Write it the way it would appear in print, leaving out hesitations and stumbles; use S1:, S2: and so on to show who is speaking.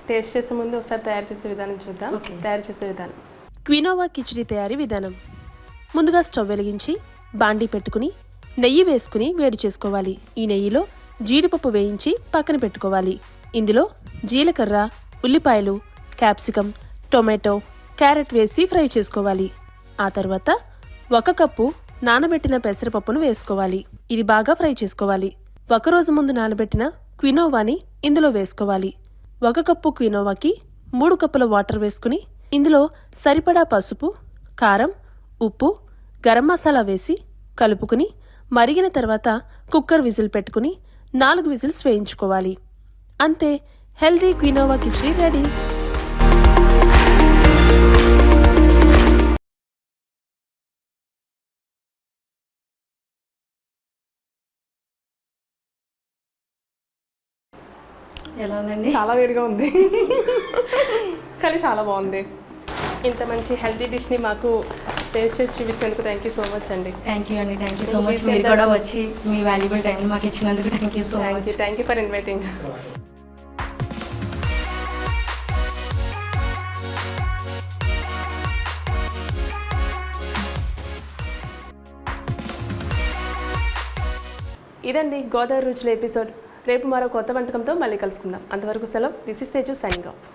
S1: Taste చేసే ముందు ఒకసారి తయారు చేసే విధానం చూద్దాం. తయారు చేసే విధానం.
S2: క్వినోవా కిచిడి తయారీ విధానం. ముందుగా స్టవ్ వెలిగించి బాండీ పెట్టుకుని నెయ్యి వేసుకుని వేడి చేసుకోవాలి. ఈ నెయ్యిలో జీడిపప్పు వేయించి పక్కన పెట్టుకోవాలి. ఇందులో జీలకర్ర, ఉల్లిపాయలు, క్యాప్సికం, టొమాటో, క్యారెట్ వేసి ఫ్రై చేసుకోవాలి. ఆ తర్వాత 1 కప్పు నానబెట్టిన పెసరపప్పును వేసుకోవాలి. ఇది బాగా ఫ్రై చేసుకోవాలి. 1 రోజు ముందు నానబెట్టిన క్వినోవాని ఇందులో వేసుకోవాలి. 1 కప్పు క్వినోవాకి 3 కప్పుల వాటర్ వేసుకుని ఇందులో సరిపడా పసుపు, కారం, ఉప్పు, గరం మసాలా వేసి కలుపుకుని మరిగిన తర్వాత కుక్కర్ విజిల్ పెట్టుకుని 4 విజిల్స్ వేయించుకోవాలి. అంతే, హెల్దీ క్వినోవా కిచిడి రెడీ.
S1: ఎలా ఉందండి? చాలా వేడిగా ఉంది కానీ చాలా బాగుంది. ఇంత మంచి హెల్తీ డిష్ని మాకు టేస్ట్ చేసి చూపించినందుకు థ్యాంక్ యూ సో మచ్ అండి.
S3: థ్యాంక్ యూ అండి. Thank you so much. మీరు కూడా వచ్చి మీ వాల్యుబుల్ టైం మాకు ఇచ్చినందుకు thank you so much.
S1: Thank you for inviting. ఇదండి గోదావరి రుచుల ఎపిసోడ్. రేపు మరో కొత్త వంటకంతో మళ్ళీ కలుసుకుందాం. అంతవరకు సెలవు. This is Teju signing off.